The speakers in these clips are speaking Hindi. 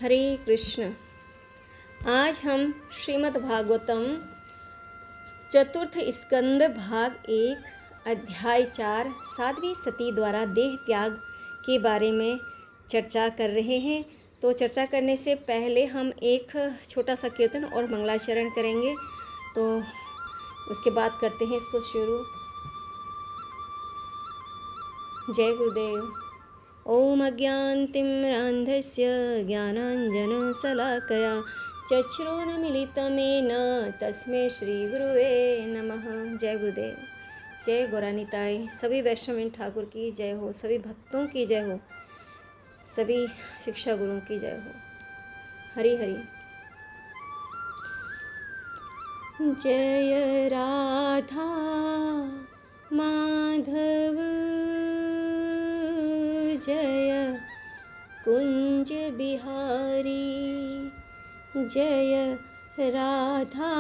हरे कृष्ण। आज हम श्रीमद् भागवतम चतुर्थ स्कंद भाग 1 अध्याय 4 साध्वी सती द्वारा देह त्याग के बारे में चर्चा कर रहे हैं। तो चर्चा करने से पहले हम एक छोटा सा कीर्तन और मंगलाचरण करेंगे, तो उसके बाद करते हैं इसको शुरू। जय गुरुदेव। ओम अज्ञानतिमिरान्धस्य ज्ञानाञ्जनशलाकया चक्षुरुन्मीलितं तस्मै श्रीगुरुवे नमः। जय गुरुदेव। जय गौरानिताय। सभी वैष्णव ठाकुर की जय हो, सभी भक्तों की जय हो, सभी शिक्षा गुरुओं की जय हो। हरि हरि। जय राधा माधव जय कुंज बिहारी, जय राधा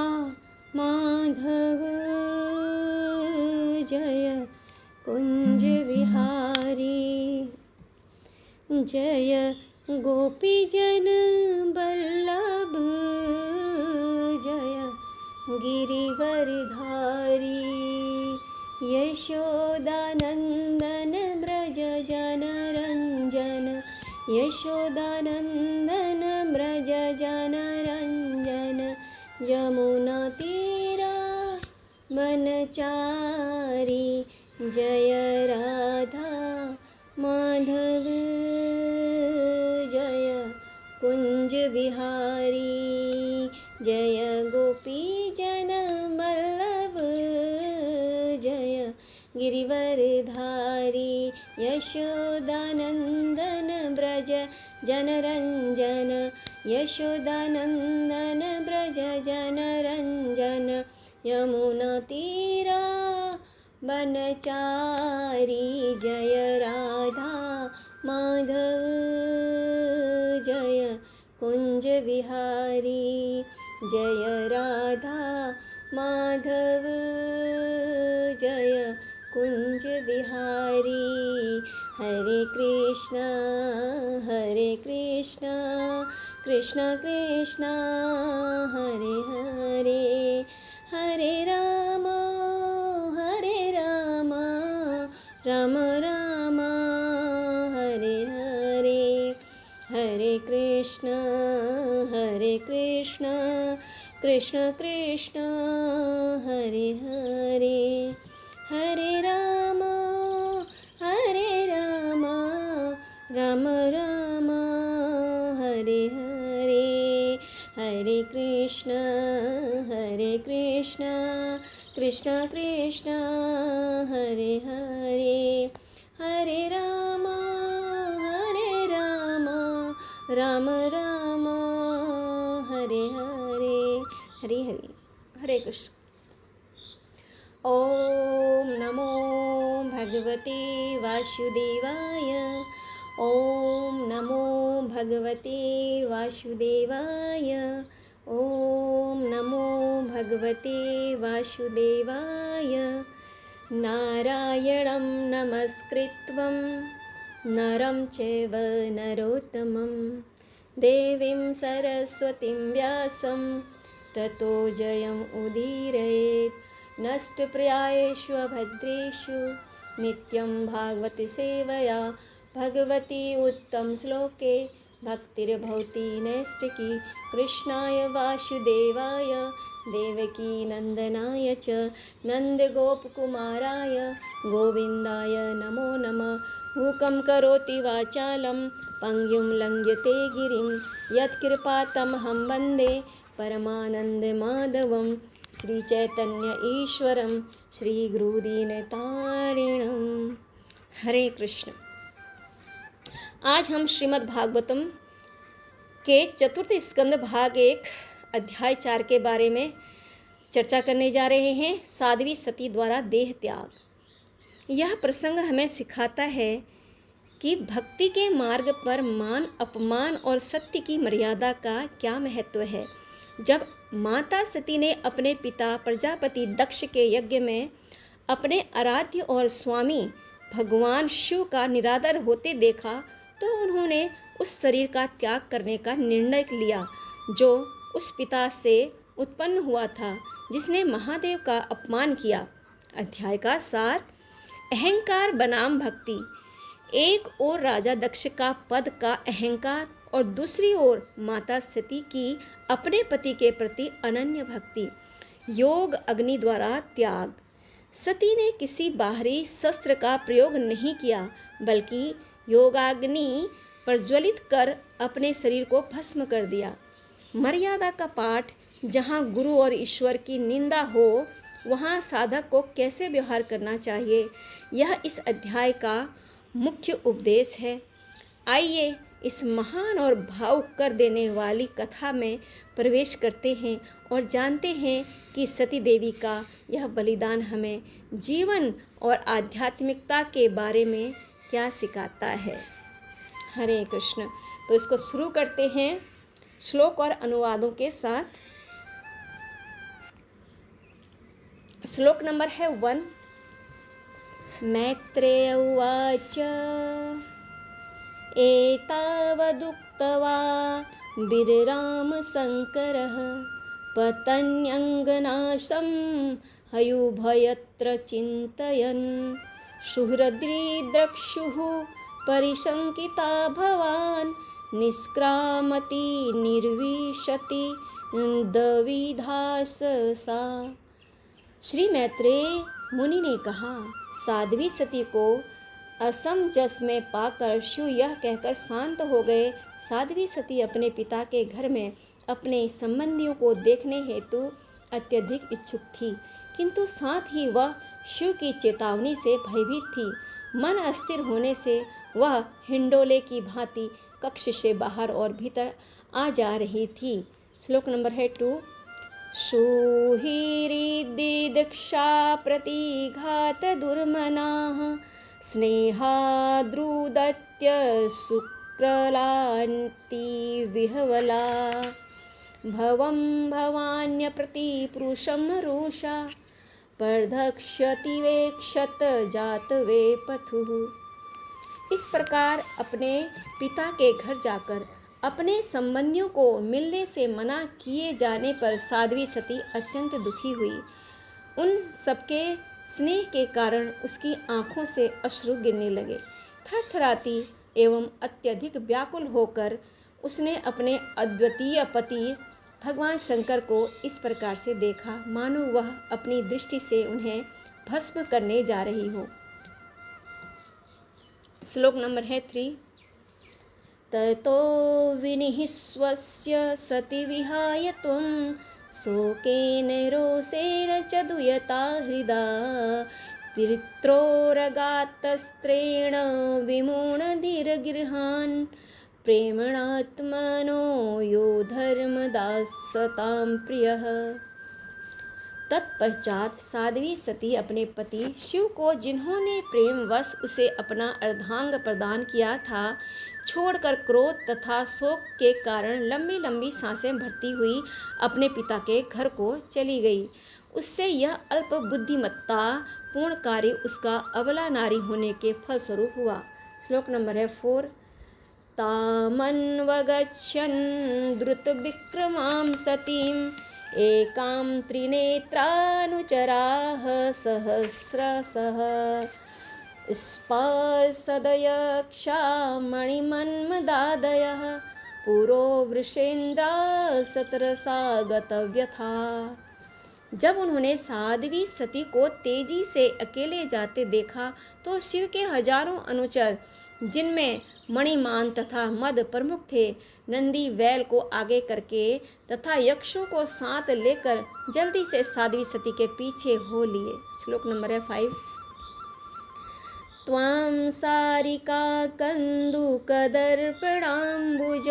माधव जय कुंज बिहारी, जय गोपीजन बल्लभ जय गिरिवरधारी, यशोदानंदन ब्रज जनरंजन, यशोदानंदन ब्रज जनरंजन, यमुना तीरा मनचारी, जय राधा माधव जय कुंज बिहारी, जय गोपी जन बल्लभ जय गिरिवरधारी, यशोदानंदन ब्रज जनरंजन, यशोदानंदन ब्रज जनरंजन, यमुना तीरा बनचारी, जय राधा माधव जय कुंज बिहारी, जय राधा माधव जय कुंज बिहारी। हरे कृष्ण कृष्ण कृष्ण हरे हरे, हरे राम राम राम हरे हरे, हरे कृष्ण कृष्ण कृष्ण हरे हरे, हरे राम राम राम हरे हरे, हरे कृष्ण कृष्ण कृष्ण हरे हरे, हरे राम राम राम हरे हरे। हरे हरे। हरे कृष्ण। ओम नमो भगवते वासुदेवाय, ओम नमो भगवते वासुदेवाय, ओम नमो भगवते वासुदेवाय। नारायणं नमस्कृत्वं नरं चैव नरोत्तमं, देवीं सरस्वतीं व्यासं ततो जयम् उदीरयेत्। नष्टप्रायेषु भद्रेषु नित्यं भागवती सेवया, भगवती उत्तम श्लोके भक्तिर्भवति नैष्टिकी। कृष्णाय वासुदेवाय देवकी नंदनाय च नन्दगोपकुमाराय गोविन्दाय नमो नमः। मूकं करोति वाचालं पङ्गुं लङ्घयते गिरिं, यत्कृपातमहं वन्दे परमानन्दमाधवं। श्रीचैतन्य ईश्वरं श्रीगुरुदीनतारिणं। हरे कृष्ण। आज हम श्रीमद् भागवतम के चतुर्थ स्कंद भाग 1 अध्याय 4 के बारे में चर्चा करने जा रहे हैं। साध्वी सती द्वारा देह त्याग। यह प्रसंग हमें सिखाता है कि भक्ति के मार्ग पर मान अपमान और सत्य की मर्यादा का क्या महत्व है। जब माता सती ने अपने पिता प्रजापति दक्ष के यज्ञ में अपने आराध्य और स्वामी भगवान शिव का निरादर होते देखा तो उन्होंने उस शरीर का त्याग करने का निर्णय लिया जो उस पिता से उत्पन्न हुआ था जिसने महादेव का अपमान किया। अध्याय का सार, अहंकार बनाम भक्ति। एक ओर राजा दक्ष का पद का अहंकार और दूसरी ओर माता सती की अपने पति के प्रति अनन्य भक्ति। योग अग्नि द्वारा त्याग। सती ने किसी बाहरी शस्त्र का प्रयोग नहीं किया बल्कि योगाग्नि प्रज्वलित कर अपने शरीर को भस्म कर दिया। मर्यादा का पाठ। जहाँ गुरु और ईश्वर की निंदा हो वहाँ साधक को कैसे व्यवहार करना चाहिए, यह इस अध्याय का मुख्य उपदेश है। आइए इस महान और भावुक कर देने वाली कथा में प्रवेश करते हैं और जानते हैं कि सती देवी का यह बलिदान हमें जीवन और आध्यात्मिकता के बारे में क्या सिखाता है। हरे कृष्ण। तो इसको शुरू करते हैं श्लोक और अनुवादों के साथ। श्लोक नंबर है 1। मैत्रेय उवाच एतावदुक्त्वा विरराम शङ्करः पतन्यङ्गनाशं हयुभयत्र चिन्तयन् सुहृद्दृक्षुः परिशङ्किता भवान् निष्क्रामति निर्विशति दविधास सा। श्री मैत्रेय मुनि ने कहा, साध्वी सती को असमंजस में पाकर शिव यह कहकर शांत हो गए। साध्वी सती अपने पिता के घर में अपने संबंधियों को देखने हेतु अत्यधिक इच्छुक थी, किंतु साथ ही वह शिव की चेतावनी से भयभीत थी। मन अस्थिर होने से वह हिंडोले की भांति कक्ष से बाहर और भीतर आ जा रही थी। श्लोक नंबर है 2। सुहृद्दीक्षा प्रतिघात दुर्मनाः स्नेहाद्रुदत्य शुक्लान्ति विहवला भवं भवान्य प्रति पुरुषं रुषा परधक्ष्यति वेक्षत जात वे पथुः। इस प्रकार अपने पिता के घर जाकर अपने संबंधियों को मिलने से मना किए जाने पर साध्वी सती अत्यंत दुखी हुई। उन सबके स्नेह के कारण उसकी आंखों से अश्रु गिरने लगे। थरथराती एवं अत्यधिक व्याकुल होकर उसने अपने अद्वितीय पति भगवान शंकर को इस प्रकार से देखा मानो वह अपनी दृष्टि से उन्हें भस्म करने जा रही हो। श्लोक नंबर है 3। ततो विनिःश्वस्य सति विहाय त्वं शोकेन रोषेण च दूयता हृदा पित्रोरगात्तस्त्रेण विमूढधीर्गृहान् प्रेमणात्मनो यो धर्मदासतां प्रियः। तत्पश्चात साध्वी सती अपने पति शिव को, जिन्होंने प्रेमवश उसे अपना अर्धांग प्रदान किया था, छोड़कर क्रोध तथा शोक के कारण लंबी लंबी सांसें भरती हुई अपने पिता के घर को चली गई। उससे यह अल्प बुद्धिमत्ता पूर्ण कार्य उसका अबला नारी होने के फलस्वरूप हुआ। श्लोक नंबर है 4। तामन्वगच्छन् द्रुत विक्रमां सतीम् एकां त्रिनेत्रानुचराः सहस्रशः स्पर्शदयक्षा मणिमन्मदादयः पुरो वृषेन्द्रा सतरसा गतव्यथा। जब उन्होंने साध्वी सती को तेजी से अकेले जाते देखा तो शिव के हजारों अनुचर, जिनमें मणिमान तथा मद प्रमुख थे, नंदी बैल को आगे करके तथा यक्षों को साथ लेकर जल्दी से साध्वी सती के पीछे हो लिए। श्लोक नंबर है 5। त्वां सारिका कन्दुकदर्पणाम्बुज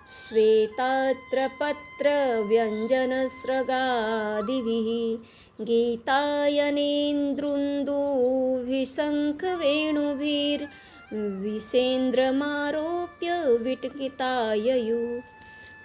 श्वेतात्रपत्र व्यञ्जनस्रगादिभिः गीतायनेन्द्रुन्दुभिशङ्खवेणुभिर्विषेन्द्रमारोप्य विटकिताययु।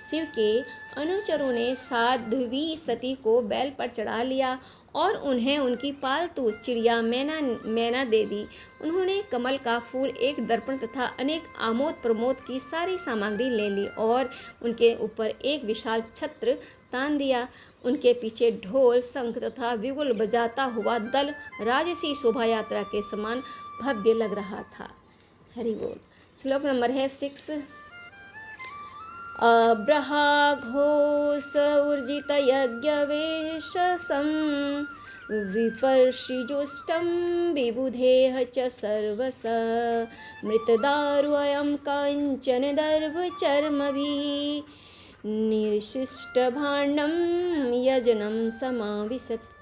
शिव के अनुचरों ने साध्वी सती को बैल पर चढ़ा लिया और उन्हें उनकी पालतू चिड़िया मैना दे दी। उन्होंने कमल का फूल, एक दर्पण तथा अनेक आमोद प्रमोद की सारी सामग्री ले ली और उनके ऊपर एक विशाल छत्र तान दिया। उनके पीछे ढोल, शंख तथा विगुल बजाता हुआ दल राजसी शोभा यात्रा के समान भव्य लग रहा था। हरि बोल। श्लोक नंबर है 6। अब्रहाघोष ऊर्जित यज्ञवेशसं विपर्षिजुष्टं विबुधेह च सर्वस मृतदारुअयं काञ्चन दर्भचर्मभिः निर्शिष्टभाण्डं यजनं समाविशत्।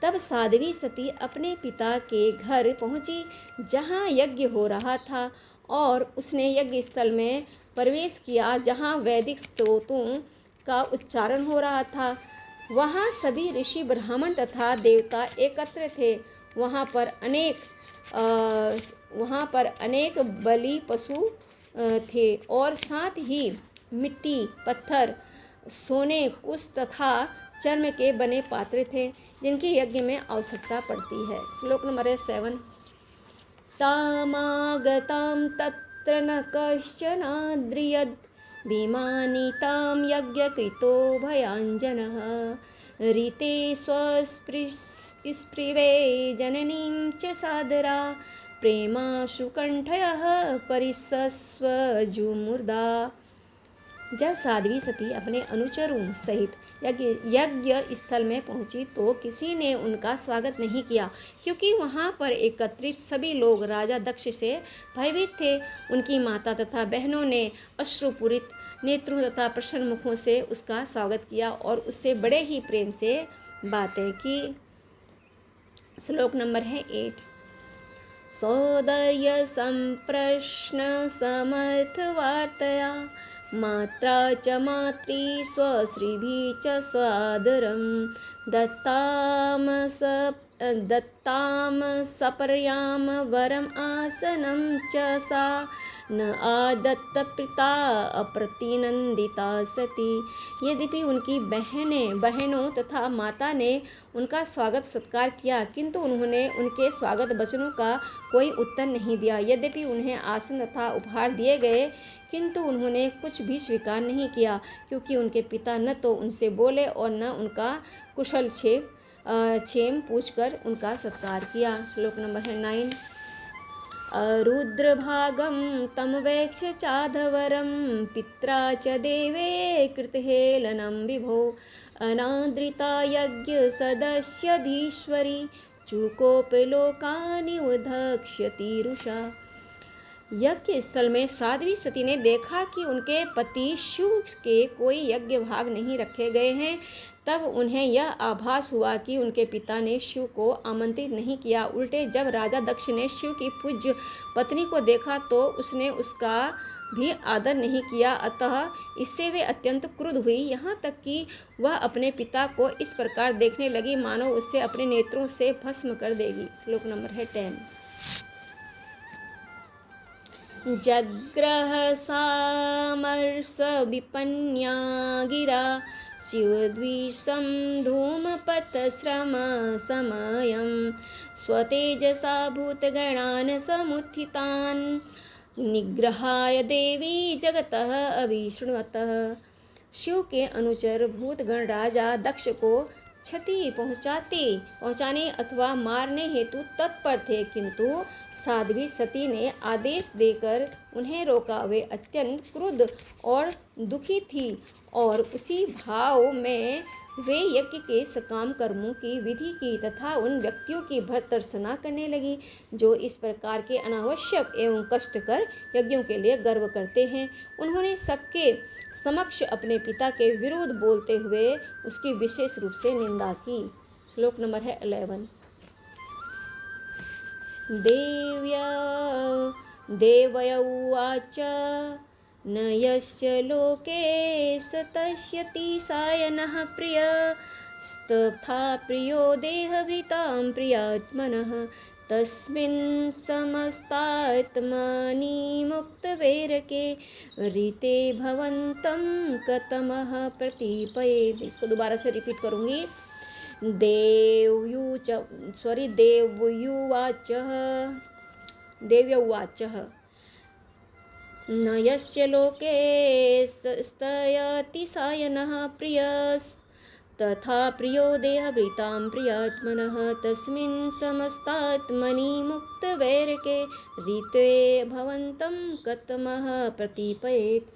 तब साध्वी सती अपने पिता के घर पहुंची जहां यज्ञ हो रहा था और उसने यज्ञ स्थल में प्रवेश किया जहां वैदिक स्तोत्रों का उच्चारण हो रहा था। वहां सभी ऋषि, ब्राह्मण तथा देवता एकत्र थे। वहां पर अनेक बलि पशु थे और साथ ही मिट्टी, पत्थर, सोने, कुश तथा चर्म के बने पात्र थे जिनकी यज्ञ में आवश्यकता पड़ती है। श्लोक नंबर है 7। तामागतां तत्र न कश्चनाद्रियद् विमानितां यज्ञकृतो भयाञ्जनः ऋते स्वस्पृवे जननीं च सादरा प्रेमाश्रुकण्ठयः परिसस्वजुमुर्दा। जब साध्वी सती अपने अनुचरों सहित यज्ञ स्थल में पहुंची तो किसी ने उनका स्वागत नहीं किया, क्योंकि वहां पर एकत्रित सभी लोग राजा दक्ष से भयभीत थे। उनकी माता तथा बहनों ने अश्रुपूरित नेत्रों तथा प्रसन्न मुखों से उसका स्वागत किया और उससे बड़े ही प्रेम से बातें की। श्लोक नंबर है 8। सौंदर्य संप्रश्न समर्थ वार्तया मात्रा च मात्री स्वश्रीभिः च सादरं दत्तां सपर्यां वरम् आसनं च सा न आदत्त पिता अप्रतिनंदिता सती। यद्यपि उनकी बहनों तथा माता ने उनका स्वागत सत्कार किया, किंतु उन्होंने उनके स्वागत वचनों का कोई उत्तर नहीं दिया। यद्यपि उन्हें आसन तथा उपहार दिए गए, किंतु उन्होंने कुछ भी स्वीकार नहीं किया, क्योंकि उनके पिता न तो उनसे बोले और न उनका कुशल क्षेम पूछकर उनका सत्कार किया। श्लोक नंबर है 9। रुद्रभागं तमवेक्ष्य चाधवरं पित्रा च देवे कृतहेलनं विभो अनादृता यज्ञ सदस्यधीश्वरी चूकोपलोकानि उदक्ष्यति रुषा। यज्ञ स्थल में साध्वी सती ने देखा कि उनके पति शिव के कोई यज्ञ भाग नहीं रखे गए हैं। तब उन्हें यह आभास हुआ कि उनके पिता ने शिव को आमंत्रित नहीं किया। उल्टे जब राजा दक्ष ने शिव की पूज्य पत्नी को देखा तो उसने उसका भी आदर नहीं किया। अतः इससे वे अत्यंत क्रुद्ध हुई, यहाँ तक कि वह अपने पिता को इस प्रकार देखने लगी मानो उससे अपने नेत्रों से भस्म कर देगी। श्लोक नंबर है 10। जग्रह सामर्ष विपन्या गिरा शिवद्विषं धूमपतश्रम समयं स्वतेजसा भूतगणान् समुत्थितान् निग्रहाय देवी जगतः अविष्णुवतः। शिव के अनुचर भूतगण राजा दक्ष को क्षति पहुंचाने अथवा मारने हेतु तत्पर थे, किंतु साध्वी सती ने आदेश देकर उन्हें रोका। वे अत्यंत क्रुद्ध और दुखी थी और उसी भाव में वे यज्ञ के सकाम कर्मों की विधि की तथा उन व्यक्तियों की भर्त्सना करने लगी जो इस प्रकार के अनावश्यक एवं कष्टकर यज्ञों के लिए गर्व करते हैं। उन्होंने सबके समक्ष अपने पिता के विरुद्ध बोलते हुए उसकी विशेष रूप से निंदा की। श्लोक नंबर है 11। देवय उवाच न यस्य लोके सतश्यति सायनः प्रिय स्तथा प्रियो देहभृतां प्रियात्मनः तस्मिन् समस्तात्मनि मुक्तवेरके रीते भवन्तं कतमः प्रतीपयेत्। इसको दोबारा से रिपीट करूँगी। देव्युवाचः न यस्य लोके स्तयति सायनः प्रियस्तथा प्रियो देहभृतां प्रियात्मनः तस्मिन् समस्तात्मनि मुक्तवैरके रीते भवन्तं कतमः प्रतीपयेत्।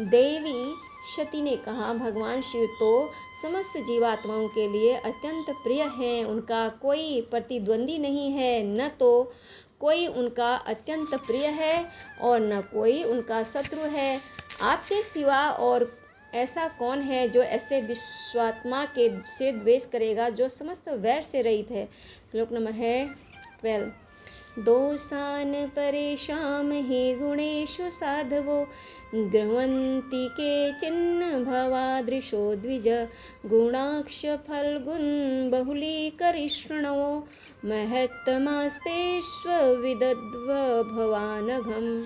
देवी शती ने कहा, भगवान शिव तो समस्त जीवात्माओं के लिए अत्यंत प्रिय हैं, उनका कोई प्रतिद्वंदी नहीं है, न तो कोई उनका अत्यंत प्रिय है और न कोई उनका शत्रु है। आपके सिवा और ऐसा कौन है जो ऐसे विश्वात्मा के से द्वेष करेगा जो समस्त वैर से रहित है। श्लोक नंबर है 12। दोषान् परेषां हि गुणेषु साधवो गृह्णन्ति केचिन् भवादृशो द्विज गुणाक्ष फल्गुन् बहुलीकरिष्णवो महत्तमास्तेष्वविदद्व भवानघम्।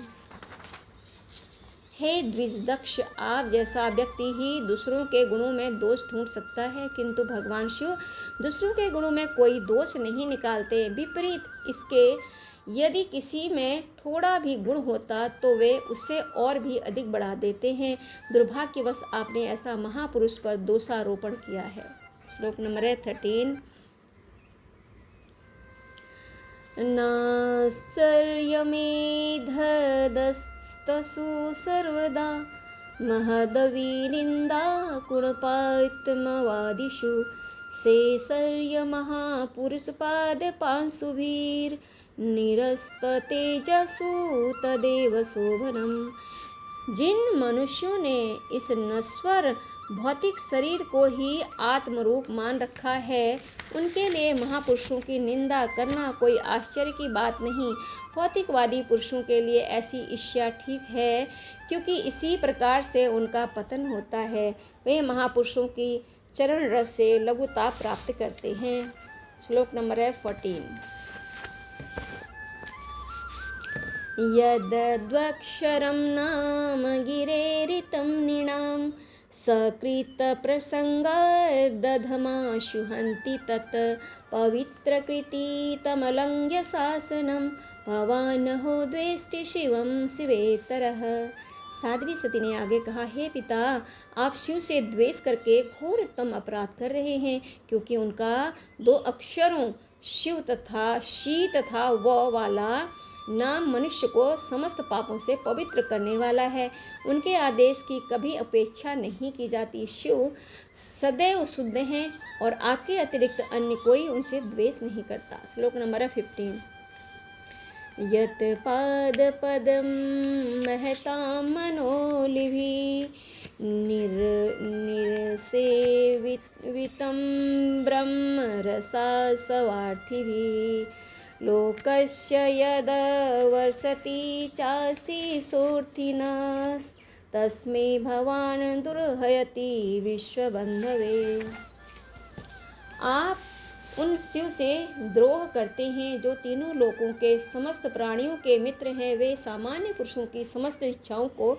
हे द्विजदक्ष, आप जैसा व्यक्ति ही दूसरों के गुणों में दोष ढूंढ सकता है, किंतु भगवान शिव दूसरों के गुणों में कोई दोष नहीं निकालते। विपरीत इसके यदि किसी में थोड़ा भी गुण होता तो वे उसे और भी अधिक बढ़ा देते हैं। दुर्भाग्यवश आपने ऐसा महापुरुष पर दोषारोपण किया है। श्लोक नंबर है 13। नाश्चर्यमेधदस्तसु सर्वदा महदविनिन्दा कुणपात्मवादिषु शेषर्य महापुरुषपादपांशुभिर् निरस्ततेजसु तदेव शोभनम्। जिन मनुष्यों ने इस नश्वर भौतिक शरीर को ही आत्मरूप मान रखा है, उनके लिए महापुरुषों की निंदा करना कोई आश्चर्य की बात नहीं। भौतिकवादी पुरुषों के लिए ऐसी ईर्ष्या ठीक है, क्योंकि इसी प्रकार से उनका पतन होता है। वे महापुरुषों की चरण रस से लघुता प्राप्त करते हैं। श्लोक नंबर है 14। यद्वक्षरं नाम गिरेरितं नृणां सकृतप्रसङ्गादधमाशु हन्ति तत् पवित्रकृतितमलङ्घ्य शासनं भवानहो द्वेष्टि शिवं शिवेतरः। साध्वी सती ने आगे कहा, हे पिता, आप शिव से द्वेष करके घोरतम अपराध कर रहे हैं, क्योंकि उनका 2 अक्षरों शिव तथा शी तथा व वाला नाम मनुष्य को समस्त पापों से पवित्र करने वाला है। उनके आदेश की कभी अपेक्षा नहीं की जाती। शिव सदैव शुद्ध हैं और आपके अतिरिक्त अन्य कोई उनसे द्वेष नहीं करता। श्लोक नंबर 15। यत् पादपदं महतां मनोलिभिः निर्सेवितं ब्रह्मरसास्वार्थिभिः लोकस्य यद्वर्षति चासि सोऽर्थिनस्तस्मै भवान् दुर्हयति विश्वबन्धवे। आप उन शिव से द्रोह करते हैं जो तीनों लोकों के समस्त प्राणियों के मित्र हैं। वे सामान्य पुरुषों की समस्त इच्छाओं को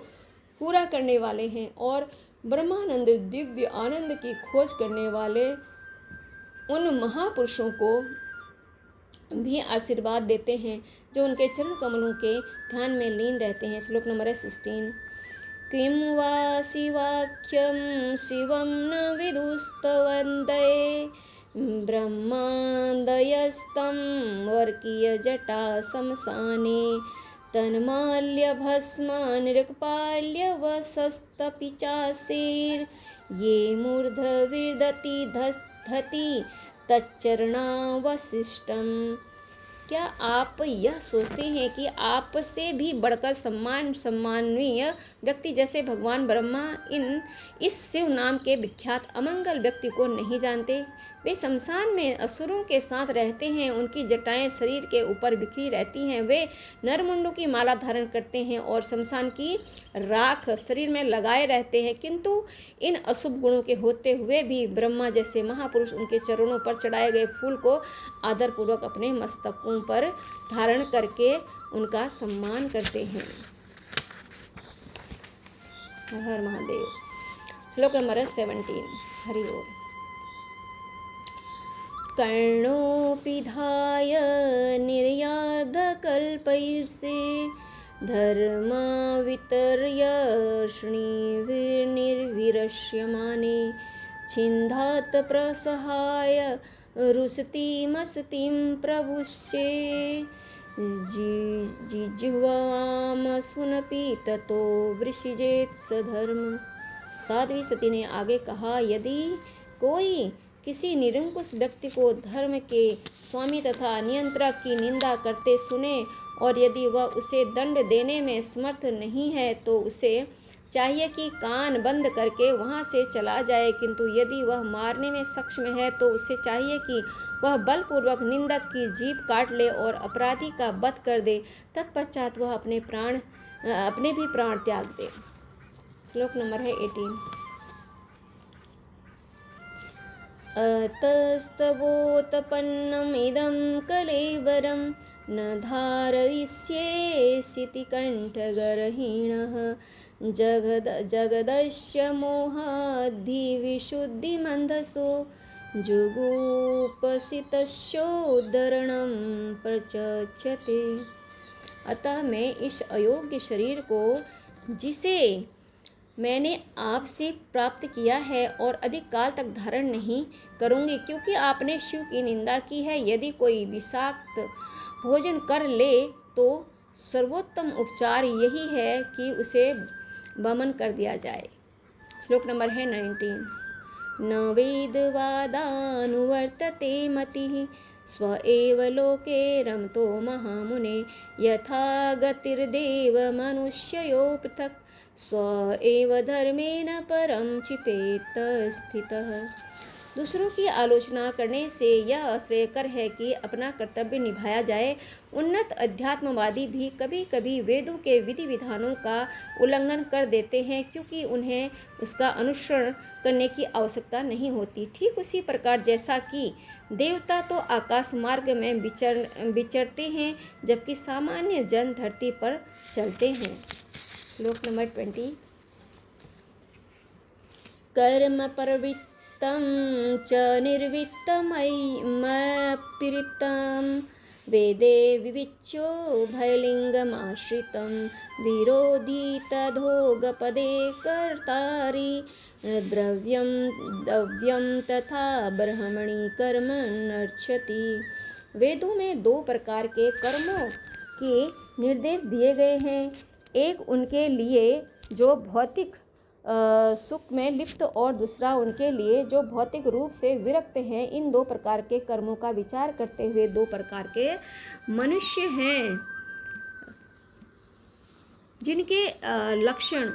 पूरा करने वाले हैं और ब्रह्मानंद दिव्य आनंद की खोज करने वाले उन महापुरुषों को भी आशीर्वाद देते हैं जो उनके चरण कमलों के ध्यान में लीन रहते हैं। श्लोक नंबर 16। किं वा शिवाख्यं शिवं न विदुस्तवन्ते ब्रह्मादयस्तं वर्कीयजटा शमशाने तन्माल्यभस्मानिर्कपाल्यवसस्तपि चासीर्ये मूर्धविदति दधति तच्चरणावशिष्टम। क्या आप यह सोचते हैं कि आपसे भी बढ़कर सम्माननीय व्यक्ति जैसे भगवान ब्रह्मा इस शिव नाम के विख्यात अमंगल व्यक्ति को नहीं जानते? वे शमशान में असुरों के साथ रहते हैं। उनकी जटाएं शरीर के ऊपर बिखरी रहती हैं। वे नरमुंडों की माला धारण करते हैं और शमशान की राख शरीर में लगाए रहते हैं, किंतु इन अशुभ गुणों के होते हुए भी ब्रह्मा जैसे महापुरुष उनके चरणों पर चढ़ाए गए फूल को आदरपूर्वक अपने मस्तकों पर धारण करके उनका सम्मान करते हैं। हर हर महादेव। श्लोक नंबर 17। हरि ओम। कर्णोऽपि धाय निर्यादकल्पैर्से धर्मावितर्यश्निर्विरश्यमाने छिन्धात् प्रसहाय रुसतीमसतीं प्रभुश्चे जिह्वामसुनपि ततो वृषिजेत् सधर्म। साध्वी सती ने आगे कहा, यदि कोई किसी निरंकुश व्यक्ति को धर्म के स्वामी तथा नियंत्रक की निंदा करते सुने और यदि वह उसे दंड देने में समर्थ नहीं है तो उसे चाहिए कि कान बंद करके वहां से चला जाए, किंतु यदि वह मारने में सक्षम है तो उसे चाहिए कि वह बलपूर्वक निंदक की जीभ काट ले और अपराधी का वध कर दे। तत्पश्चात वह अपने भी प्राण त्याग दे। श्लोक नंबर है 18। अतस्तवोत्पन्नम् इदं कलेवरं न धारयिष्येऽसि कण्ठगर्हिणः जगदस्य मोहाद्धिविशुद्धिमन्धसो जुगुप्सितस्योद्धरणं प्रचक्षते। अतः मैं इस अयोग्य शरीर को, जिसे मैंने आपसे प्राप्त किया है और अधिक काल तक धारण नहीं करूंगी, क्योंकि आपने शिव की निंदा की है। यदि कोई विषाक्त भोजन कर ले तो सर्वोत्तम उपचार यही है कि उसे वमन कर दिया जाए। श्लोक नंबर है 19। न वेदवादानुवर्तते मतिः स्व एव लोके रमतो महामुने यथा गतिर्देव मनुष्ययो पृथक् स्व एव धर्मेण परम चिपेत स्थितः। दूसरों की आलोचना करने से यह आश्चर्यकर है कि अपना कर्तव्य निभाया जाए। उन्नत अध्यात्मवादी भी कभी कभी वेदों के विधि विधानों का उल्लंघन कर देते हैं, क्योंकि उन्हें उसका अनुसरण करने की आवश्यकता नहीं होती। ठीक उसी प्रकार जैसा कि देवता तो आकाश मार्ग में विचरते हैं, जबकि सामान्य जन धरती पर चलते हैं। श्लोक नंबर 20। कर्म प्रवृत्तं च निर्वृत्तमप्यृतं वेदे विविच्यो भयलिङ्गमाश्रितं विरोधी तदोगपदे कर्तारि द्रव्यं तथा ब्रह्मणि कर्म नर्चति। वेदों में 2 प्रकार के कर्मों के निर्देश दिए गए हैं, एक उनके लिए जो भौतिक सुख में लिप्त और दूसरा उनके लिए जो भौतिक रूप से विरक्त हैं। इन 2 प्रकार के कर्मों का विचार करते हुए 2 प्रकार के मनुष्य हैं, जिनके लक्षण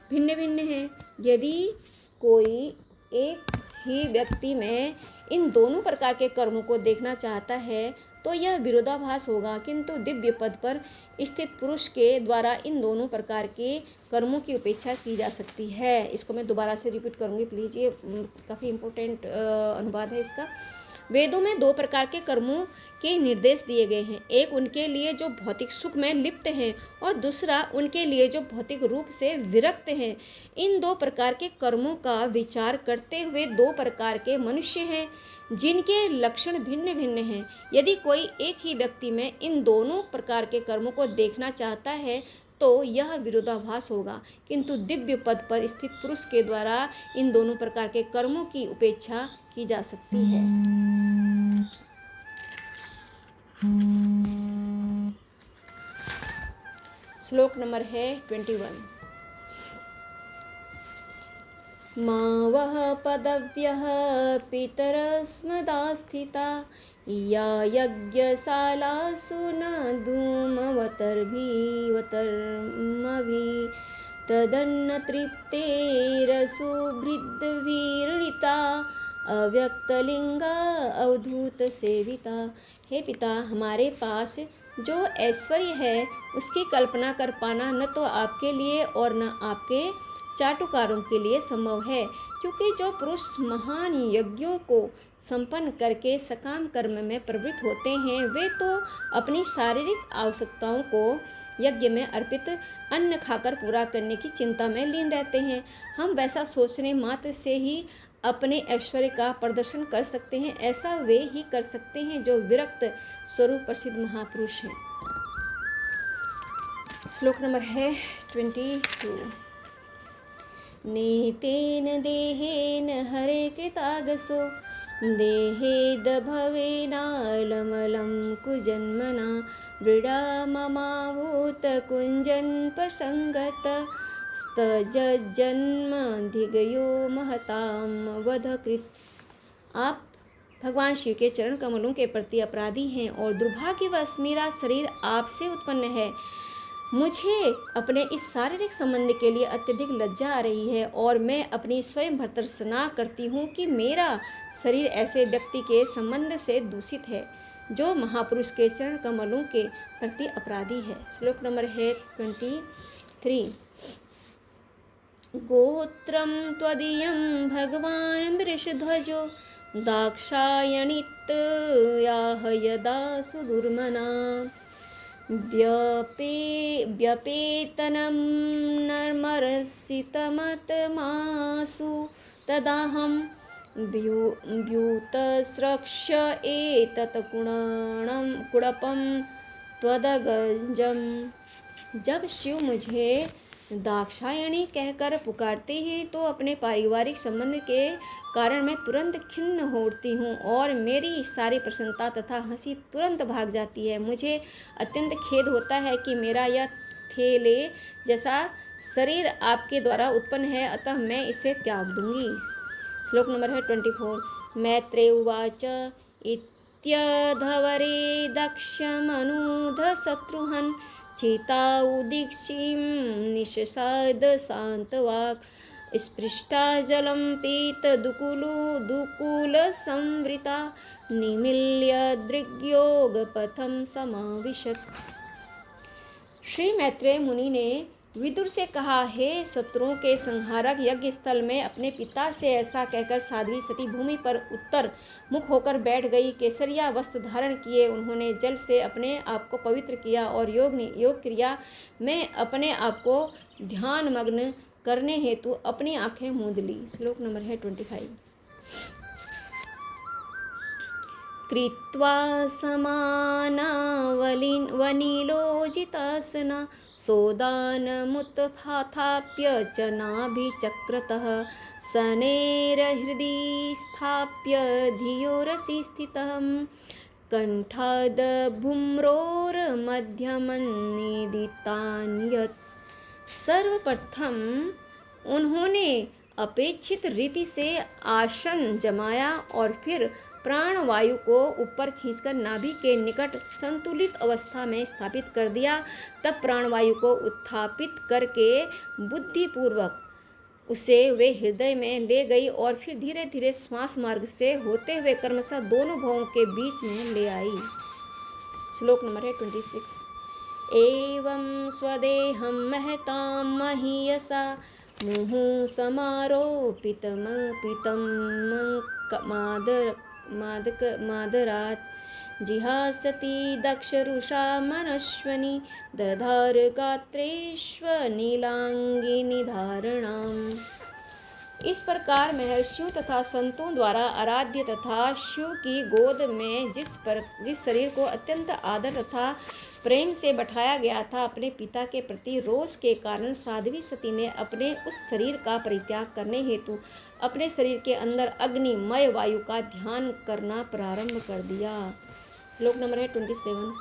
भिन्न भिन्न हैं। यदि कोई एक ही व्यक्ति में इन दोनों प्रकार के कर्मों को देखना चाहता है तो यह विरोधाभास होगा, किंतु दिव्य पद पर स्थित पुरुष के द्वारा इन दोनों प्रकार के कर्मों की उपेक्षा की जा सकती है। इसको मैं दोबारा से रिपीट करूंगी, प्लीज़, ये काफ़ी इम्पोर्टेंट अनुवाद है इसका। वेदों में 2 प्रकार के कर्मों के निर्देश दिए गए हैं, एक उनके लिए जो भौतिक सुख में लिप्त हैं और दूसरा उनके लिए जो भौतिक रूप से विरक्त हैं। इन 2 प्रकार के कर्मों का विचार करते हुए 2 प्रकार के मनुष्य हैं, जिनके लक्षण भिन्न भिन्न हैं। यदि कोई एक ही व्यक्ति में इन दोनों प्रकार के कर्मों को देखना चाहता है तो यह विरोधाभास होगा, किंतु दिव्य पद पर स्थित पुरुष के द्वारा इन दोनों प्रकार के कर्मों की उपेक्षा की जा सकती है। श्लोक नंबर है 21। मा वह पदव्यः पितरस्मदास्थिता या यज्ञशालासु न धूमवतर्भिः तदन्न तृप्तेरसुभृद्वीर्णिता अव्यक्तलिंगा अवधूत सेविता। हे पिता, हमारे पास जो ऐश्वर्य है उसकी कल्पना कर पाना न तो आपके लिए और न आपके चाटुकारों के लिए संभव है, क्योंकि जो पुरुष महान यज्ञों को संपन्न करके सकाम कर्म में प्रवृत्त होते हैं वे तो अपनी शारीरिक आवश्यकताओं को यज्ञ में अर्पित अन्न खाकर पूरा करने की चिंता में लीन रहते हैं। हम वैसा सोचने मात्र से ही अपने ऐश्वर्य का प्रदर्शन कर सकते हैं। ऐसा वे ही कर सकते हैं जो विरक्त स्वरूप प्रसिद्ध महापुरुष हैं। श्लोक नंबर है 22। नीतेन देहेन हरे कृतागसो देहेदभवेनालमलं कुजन्मना वृडा ममाभूत कुंजन प्रसंगत स्तजन्मधिगयो महताम वधकृत। आप भगवान शिव के चरण कमलों के प्रति अपराधी हैं और दुर्भाग्यवश मेरा शरीर आपसे उत्पन्न है। मुझे अपने इस शारीरिक संबंध के लिए अत्यधिक लज्जा आ रही है और मैं अपनी स्वयं भर्त्सना करती हूँ कि मेरा शरीर ऐसे व्यक्ति के संबंध से दूषित है जो महापुरुष के चरण कमलों के प्रति अपराधी है। श्लोक नंबर है 23। गोत्रं त्वदीयं भगवान् वृषध्वजो दाक्षायणित्याह यदा सुदुर्मना व्यपेतनं नर्मरसितमतमासु तदाहं व्यूतस्रक्ष्य एतत् कुड़पं त्वदगजम्। जब शिव मुझे दाक्षायणी कहकर पुकारते हैं तो अपने पारिवारिक संबंध के कारण मैं तुरंत खिन्न हो उठती हूँ और मेरी सारी प्रसन्नता तथा हंसी तुरंत भाग जाती है। मुझे अत्यंत खेद होता है कि मेरा यह थेले जैसा शरीर आपके द्वारा उत्पन्न है, अतः मैं इसे त्याग दूंगी। श्लोक नंबर है 24। मैत्रेय उवाच इत्यधवरे दक्षमनुध शत्रुहन् चिताउदीक्षीं निशसाद शान्तवाक् स्पृष्टा जलं पीतदुकूलसंवृता निमील्य दृग्योगपथं समाविशत्। श्री मैत्रेय मुनि ने विदुर से कहा, हे शत्रुओं के संहारक, यज्ञ स्थल में अपने पिता से ऐसा कहकर साध्वी सती भूमि पर उत्तर मुख होकर बैठ गई। केसरिया वस्त्र धारण किए उन्होंने जल से अपने आप को पवित्र किया और योग क्रिया में अपने आप को ध्यान मग्न करने हेतु अपनी आंखें मूंद ली। श्लोक नंबर है 25। कृत्वा समानावनिलोजितासना सोदानमुत्थाप्य च नाभिचक्रतः शनैर्हृदि स्थाप्य धियोरसि स्थितः कंठादभ्रूमध्यमन्निदितान्यत्। सर्वप्रथम उन्होंने अपेक्षित रीति से आसन जमाया और फिर प्राणवायु को ऊपर खींचकर नाभि के निकट संतुलित अवस्था में स्थापित कर दिया। तब प्राणवायु को उत्थापित करके बुद्धिपूर्वक उसे वे हृदय में ले गई और फिर धीरे धीरे श्वास मार्ग से होते हुए क्रमशः दोनों भवों के बीच में ले आई। श्लोक नंबर है 26। एवं स्वदेहं महतां महीयसा मुहुः समारोपितं मादरात् जिहासति दक्षरुषा मनश्वनि दधार गात्रेष्वनीलांगिनी धारणाम्। इस प्रकार महर्षियों तथा संतों द्वारा आराध्य तथा शिव की गोद में जिस शरीर को अत्यंत आदर तथा प्रेम से बैठाया गया था, अपने पिता के प्रति रोष के कारण साध्वी सती ने अपने उस शरीर का परित्याग करने हेतु अपने शरीर के अंदर अग्निमय वायु का ध्यान करना प्रारंभ कर दिया। श्लोक नंबर है 27।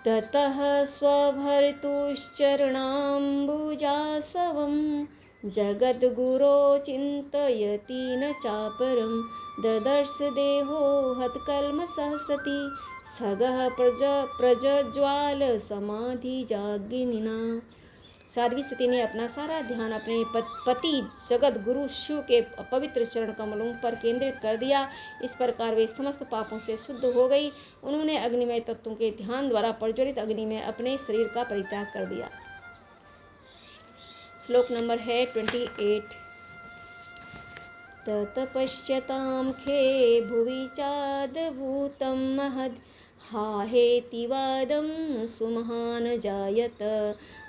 ततः स्वभर्तुश्चरणाम्बुजासवं जगद्गुरो चिन्तयति न चापरं ददर्श देहो हतकल्मषः सती सगः प्रज्ज्वाल समाधिजाग्निना। साध्वी सती ने अपना सारा ध्यान अपने पति जगत गुरु शिव के पवित्र चरण कमलों पर केंद्रित कर दिया। इस प्रकार वे समस्त पापों से शुद्ध हो गई। उन्होंने अग्निमय तत्वों के ध्यान द्वारा प्रज्वलित अग्नि में अपने शरीर का परित्याग कर दिया। श्लोक नंबर है 28। ततपश्यतां खे भुवि चाद्भूतं महद् हाहेति वादं सुमहान् जायत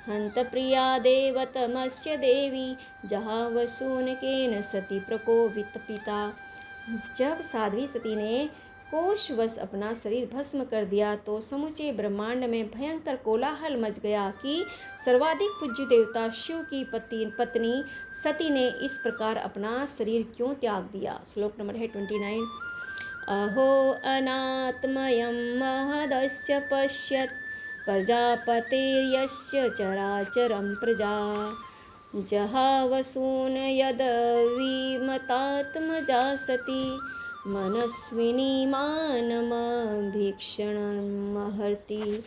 हन्तप्रिया देवतमस्य देवी जहावसूनकेन सती प्रकोपिता। जब साध्वी सती ने कोशवश अपना शरीर भस्म कर दिया तो समूचे ब्रह्मांड में भयंकर कोलाहल मच गया कि सर्वाधिक पूज्य देवता शिव की पत्नी सती ने इस प्रकार अपना शरीर क्यों त्याग दिया। श्लोक नंबर है 29। अहो अनात्मयं महदस्य पश्यत् प्रजापतेर्यस्य चराचरं प्रजा जहावसून यद विमतात्मजा सती मनस्विनी मानमभीक्षणमहर्ति।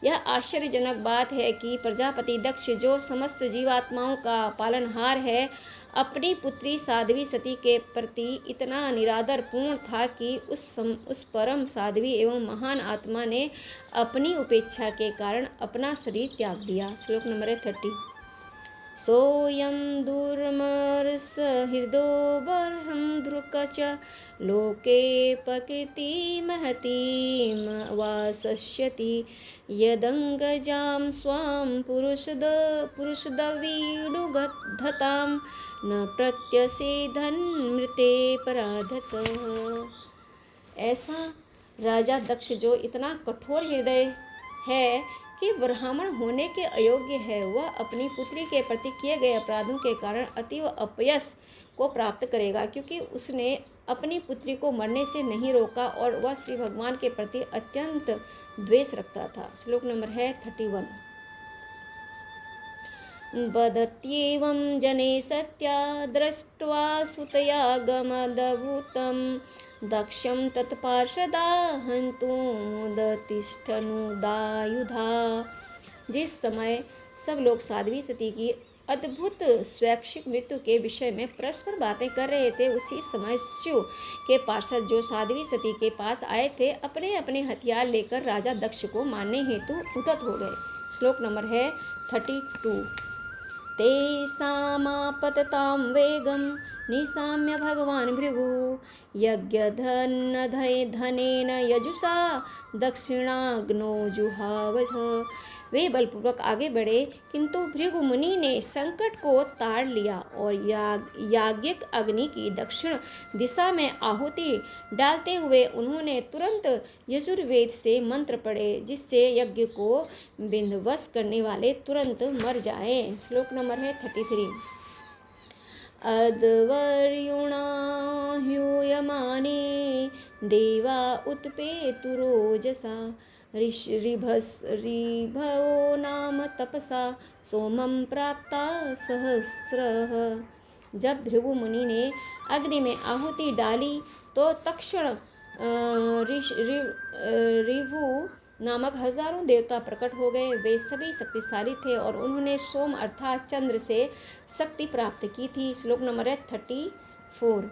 यह आश्चर्यजनक बात है कि प्रजापति दक्ष, जो समस्त जीवात्माओं का पालनहार है, अपनी पुत्री साध्वी सती के प्रति इतना निरादर पूर्ण था कि उस परम साध्वी एवं महान आत्मा ने अपनी उपेक्षा के कारण अपना शरीर त्याग दिया। श्लोक नंबर 30। सोऽयं दुर्मर्ष हृदो बर्हं धृकच लोके प्रकृतिमहतीं वासस्यति यदङ्गजां स्वां पुरुषदवीडुगधतां न प्रत्यसेधन्मृते पराधत। ऐसा राजा दक्ष, जो इतना कठोर हृदय है कि ब्राह्मण होने के अयोग्य है, वह अपनी पुत्री के प्रति किए गए अपराधों के कारण अतीव अपयश को प्राप्त करेगा, क्योंकि उसने अपनी पुत्री को मरने से नहीं रोका और वह श्री भगवान के प्रति अत्यंत द्वेष रखता था। श्लोक नंबर है 31। वदत्येवं जने सत्या दृष्ट्वा सुतया गमदभूतं दक्षं तत्पार्षदा हन्तुमुदतिष्ठनुदायुधा। जिस समय सब लोग साध्वी सती की अद्भुत स्वैच्छिक मृत्यु के विषय में परस्पर बातें कर रहे थे, उसी समय शिव के पार्षद, जो साध्वी सती के पास आए थे, अपने अपने हथियार लेकर राजा दक्ष को मारने हेतु उद्यत हो गए। श्लोक नंबर है 32। तेषामापततां वेगं निशाम्य भगवान् भृगु यज्ञधनेन यजुषा दक्षिणाग्नो जुहावः। वे बलपूर्वक आगे बढ़े, किंतु भृगु मुनि ने संकट को ताड़ लिया और याज्ञिक अग्नि की दक्षिण दिशा में आहुति डालते हुए उन्होंने तुरंत यजुर्वेद से मंत्र पढ़े, जिससे यज्ञ को विध्वंस करने वाले तुरंत मर जाएं। श्लोक नंबर है 33। अद्वर्युणा ह्यूयमाने देवा उत्पेतुरोजसा ऋभवो नाम तपसा सोमं प्राप्ता सहस्रः। जब भृगु मुनि ने अग्नि में आहुति डाली तो तक्षण ऋभु नामक हजारों देवता प्रकट हो गए। वे सभी शक्तिशाली थे और उन्होंने सोम अर्थात चंद्र से शक्ति प्राप्त की थी। श्लोक नंबर 34।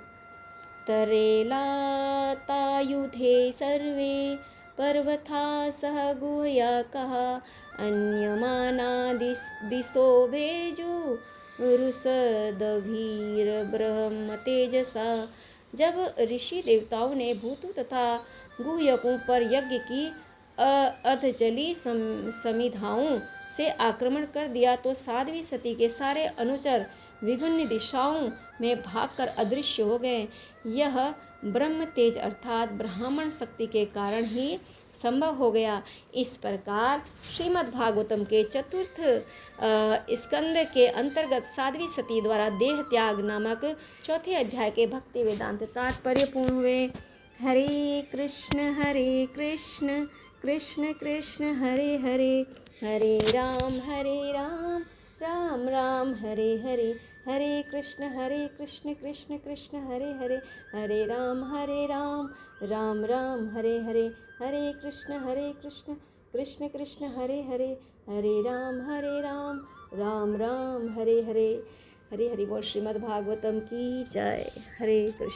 तरेलातायुधे सर्वे पर्वथा सह गुह्या कहा अन्यमाना दिशो भेजुरुषदभीरब्रह्म तेजसा। जब ऋषि देवताओं ने भूतों तथा गुह्यकों पर यज्ञ की अधजली समिधाओं से आक्रमण कर दिया तो साध्वी सती के सारे अनुचर विभिन्न दिशाओं में भागकर अदृश्य हो गए। यह ब्रह्म तेज अर्थात ब्राह्मण शक्ति के कारण ही संभव हो गया। इस प्रकार श्रीमद् भागवतम के चतुर्थ स्कंद के अंतर्गत साध्वी सती द्वारा देह त्याग नामक चौथे अध्याय के भक्ति वेदांत तात्पर्य पूर्ण हुए। हरे कृष्ण कृष्ण कृष्ण हरे हरे, हरे राम राम राम हरे हरे, हरे कृष्ण कृष्ण कृष्ण हरे हरे, हरे राम राम राम हरे हरे, हरे कृष्ण कृष्ण कृष्ण कृष्ण हरे हरे, हरे राम राम राम हरे हरे। हरे हरि बोल। श्रीमद् भागवतम की जय। हरे कृष्ण।